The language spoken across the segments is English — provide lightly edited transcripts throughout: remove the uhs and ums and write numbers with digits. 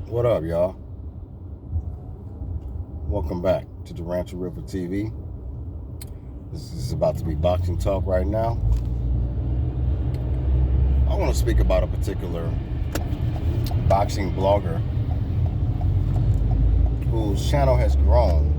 What up, y'all? Welcome back to the Rancher River TV. This is about to be boxing talk right now. I want to speak about a particular boxing blogger whose channel has grown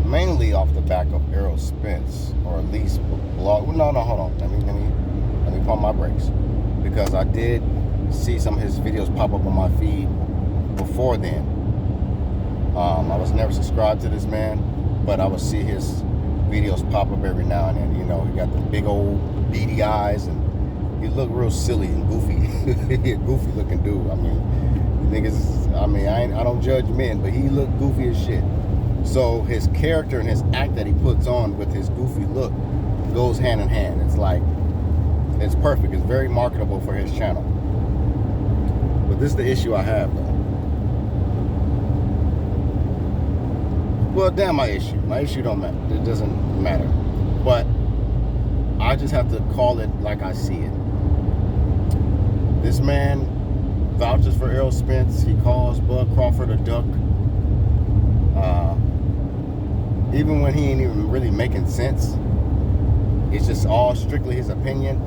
mainly off the back of Errol Spence, or at least blog. No, hold on. Let me pump my brakes, because I did see some of his videos pop up on my feed before then. I was never subscribed to this man, but I would see his videos pop up every now and then. You know, he got the big old beady eyes, and he looked real silly and goofy. He a goofy looking dude. I mean, niggas. I mean, I don't judge men, but he looked goofy as shit. So his character and his act that he puts on with his goofy look goes hand in hand. It's like, it's perfect. It's very marketable for his channel. But this is the issue I have, though. Well, damn, my issue don't matter. It doesn't matter. But I just have to call it like I see it. This man vouches for Errol Spence. He calls Bud Crawford a duck. Even when he ain't even really making sense. It's just all strictly his opinion.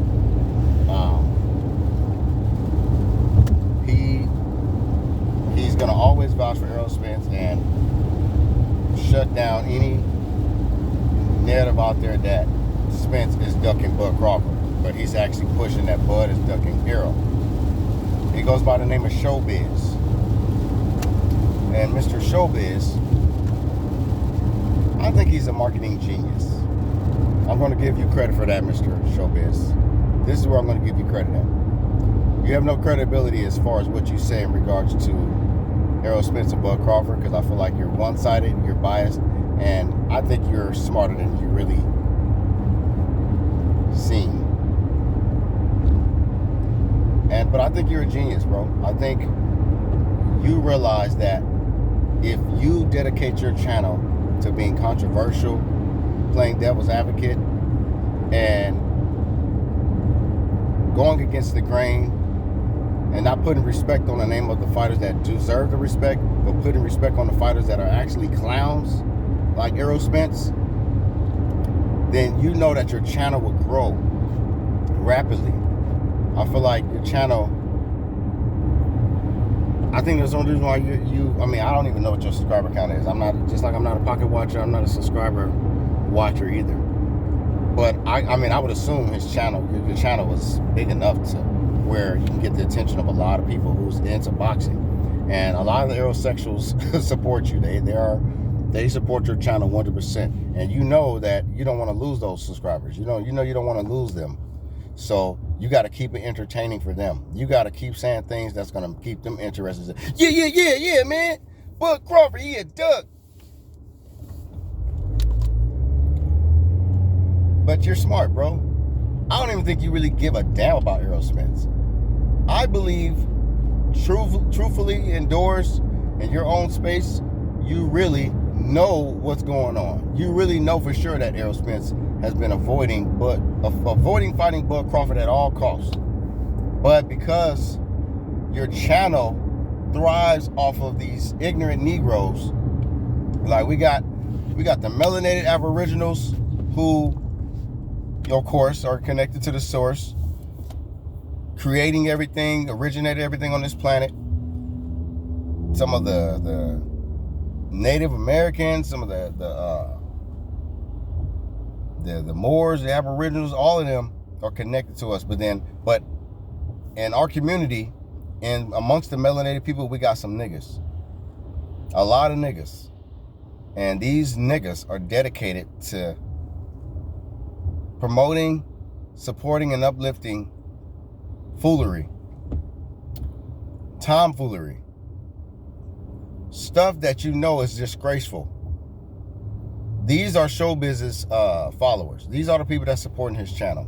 He's gonna always vouch for Errol Spence and shut down any narrative out there that Spence is ducking Bud Crawford, but he's actually pushing that Bud is ducking Errol. He goes by the name of Showbizz, and Mr. Showbizz, I think he's a marketing genius. I'm going to give you credit for that, Mr. Showbizz. This is where I'm going to give you credit at. You have no credibility as far as what you say in regards to Errol Spence and Bud Crawford, because I feel like you're one-sided, you're biased, and I think you're smarter than you really seem. But I think you're a genius, bro. I think you realize that if you dedicate your channel to being controversial, playing devil's advocate, and going against the grain, and not putting respect on the name of the fighters that deserve the respect, but putting respect on the fighters that are actually clowns, like Errol Spence, then you know that your channel will grow rapidly. I feel like your channel, I think there's no reason why I mean, I don't even know what your subscriber count is. I'm not a pocket watcher, I'm not a subscriber watcher either. But I mean, I would assume your channel was big enough to where you can get the attention of a lot of people who's into boxing. And a lot of the Aerosexuals support you. They support your channel 100%. And you know that you don't want to lose those subscribers. You know you don't want to lose them. So you got to keep it entertaining for them. You got to keep saying things that's going to keep them interested. Yeah, man. Bud Crawford, he a duck. But you're smart, bro. I don't even think you really give a damn about Errol Spence. I believe, truthfully, indoors, in your own space, you really know what's going on. You really know for sure that Errol Spence has been avoiding fighting Bud Crawford at all costs. But because your channel thrives off of these ignorant Negroes, like we got the melanated Aboriginals who, of course, are connected to the source, creating everything, originated everything on this planet. Some of the Native Americans, some of the Moors, the Aboriginals, all of them are connected to us. But in our community, and amongst the melanated people, we got some niggas. A lot of niggas. And these niggas are dedicated to promoting, supporting, and uplifting foolery, tomfoolery, stuff that you know is disgraceful. These are Showbizz's followers. These are the people that's supporting his channel.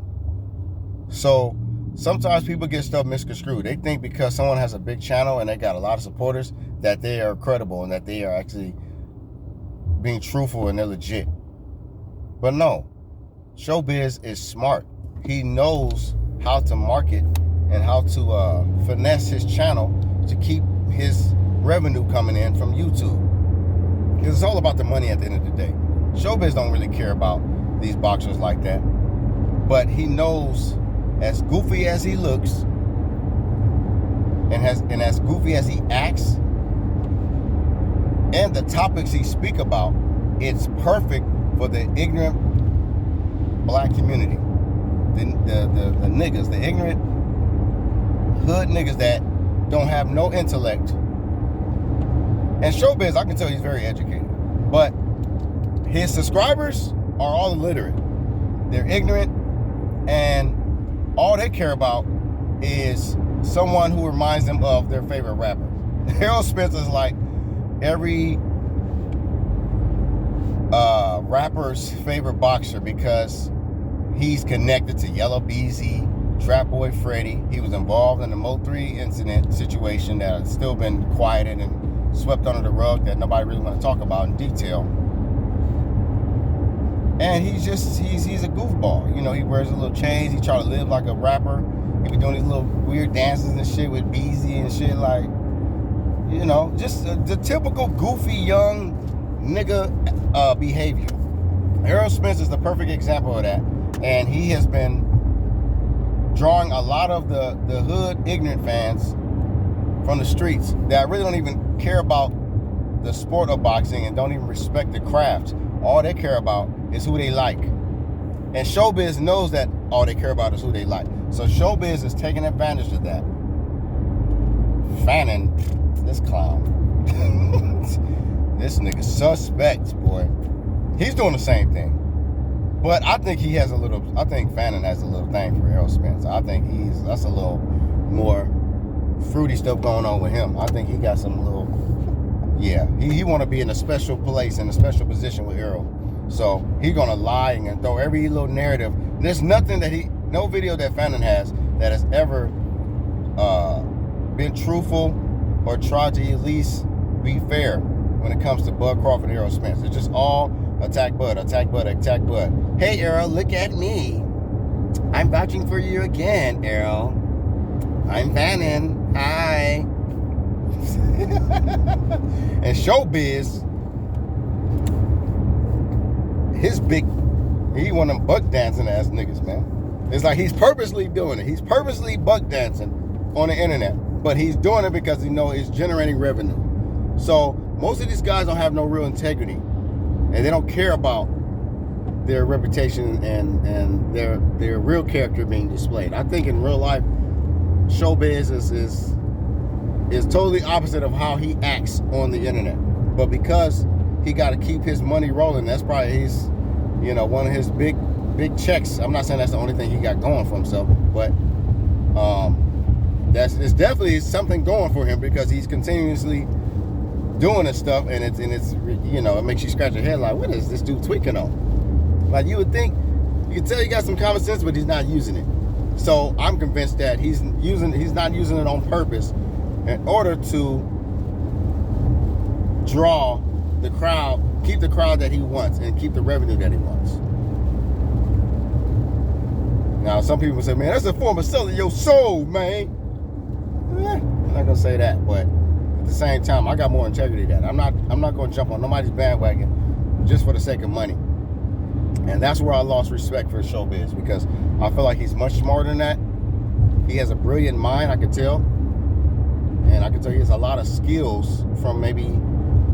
So sometimes people get stuff misconstrued. They think because someone has a big channel and they got a lot of supporters that they are credible and that they are actually being truthful and they're legit. But no, Showbizz is smart. He knows how to market and how to finesse his channel to keep his revenue coming in from YouTube. Because it's all about the money at the end of the day. Showbiz don't really care about these boxers like that. But he knows, as goofy as he looks and as goofy as he acts, and the topics he speak about, it's perfect for the ignorant black community. The niggas, the ignorant hood niggas that don't have no intellect. And Showbiz, I can tell he's very educated. But his subscribers are all illiterate. They're ignorant, and all they care about is someone who reminds them of their favorite rapper. Errol Spence is like every rapper's favorite boxer because he's connected to Yellow Beezy, Trap Boy Freddy. He was involved in the Mo3 incident situation that has still been quieted and swept under the rug that nobody really want to talk about in detail. And he's a goofball. You know, he wears a little chains. He try to live like a rapper. He be doing these little weird dances and shit with Beezy and shit, like, you know, just the typical goofy young nigga behavior. Errol Spence is the perfect example of that. And he has been drawing a lot of the hood ignorant fans from the streets that really don't even care about the sport of boxing and don't even respect the craft. All they care about is who they like. And Showbiz knows that all they care about is who they like. So Showbiz is taking advantage of that. Fanning, this clown. This nigga suspect, boy. He's doing the same thing. But I think I think Fanning has a little thing for Errol Spence. I think that's a little more fruity stuff going on with him. I think he got some little, yeah, he want to be in a special place, in a special position with Errol. So he gonna lie and throw every little narrative. There's nothing no video that Fanning has that has ever been truthful or tried to at least be fair when it comes to Bud Crawford and Errol Spence. It's just all attack Bud, attack Bud, attack Bud. Hey Errol, look at me. I'm vouching for you again, Errol. I'm Fanning. Hi. And Showbiz, he one of them buck dancing ass niggas, man. It's like he's purposely doing it. He's purposely buck dancing on the internet. But he's doing it because he knows it's generating revenue. So most of these guys don't have no real integrity. And they don't care about their reputation and their real character being displayed. I think in real life, Showbiz is totally opposite of how he acts on the internet. But because he got to keep his money rolling, that's probably one of his big checks. I'm not saying that's the only thing he got going for himself, but it's definitely something going for him because he's continuously doing this stuff, and it's it makes you scratch your head like, what is this dude tweaking on? Like, you would think, you can tell he got some common sense, but he's not using it. So I'm convinced that he's not using it on purpose in order to draw the crowd, keep the crowd that he wants, and keep the revenue that he wants. Now, some people say, man, that's a form of selling your soul, man. I'm not gonna say that, but at the same time, I got more integrity than that. I'm not gonna jump on nobody's bandwagon just for the sake of money. And that's where I lost respect for Showbiz, because I feel like he's much smarter than that. He has a brilliant mind, I can tell. And I can tell he has a lot of skills from maybe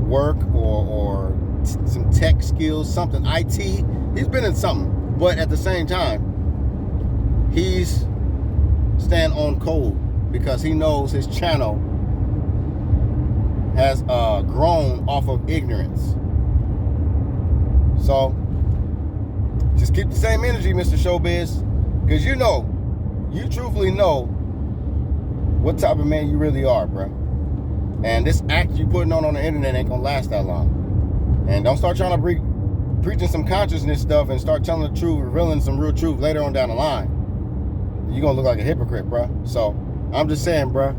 work or some tech skills, something, IT. He's been in something. But at the same time, he's staying on code because he knows his channel has grown off of ignorance. So just keep the same energy, Mr. Showbiz, because you truthfully know what type of man you really are, bro. And this act you putting on the internet ain't gonna last that long. And don't start trying to preaching some consciousness stuff and start telling the truth, revealing some real truth later on down the line. You're gonna look like a hypocrite, bro. So I'm just saying, bro,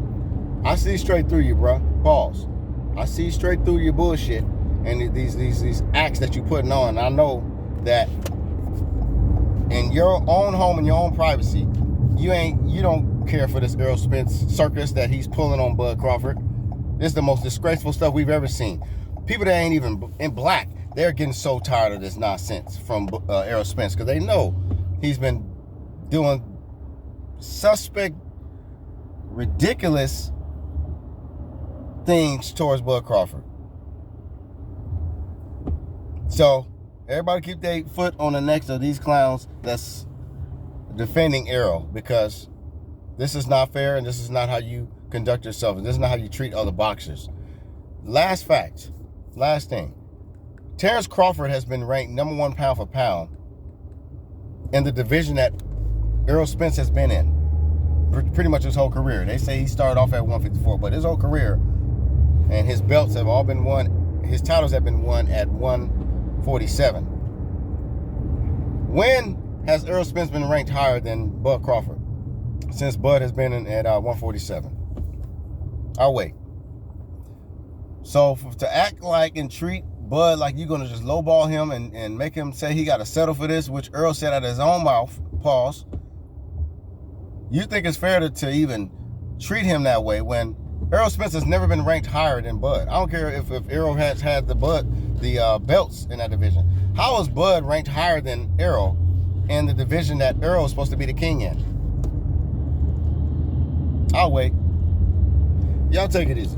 I see straight through you, bro. Pause. I see straight through your bullshit and these acts that you putting on. I know that in your own home, in your own privacy, you don't care for this Errol Spence circus that he's pulling on Bud Crawford. This is the most disgraceful stuff we've ever seen. People that ain't even in black, they're getting so tired of this nonsense from Errol Spence because they know he's been doing suspect, ridiculous things towards Bud Crawford. So everybody keep their foot on the necks of these clowns that's defending Errol, because this is not fair and this is not how you conduct yourself and this is not how you treat other boxers. Last fact, last thing. Terrence Crawford has been ranked #1 pound for pound in the division that Errol Spence has been in pretty much his whole career. They say he started off at 154, but his whole career and his belts have all been won. His titles have been won at 147. When has Errol Spence been ranked higher than Bud Crawford? Since Bud has been at 147. I'll wait. So to act like and treat Bud like you're going to just lowball him and make him say he got to settle for this, which Errol said out of his own mouth, pause, you think it's fair to even treat him that way when Errol Spence has never been ranked higher than Bud? I don't care if Errol has had the belts in that division. How is Bud ranked higher than Errol in the division that Errol is supposed to be the king in? I'll wait. Y'all take it easy.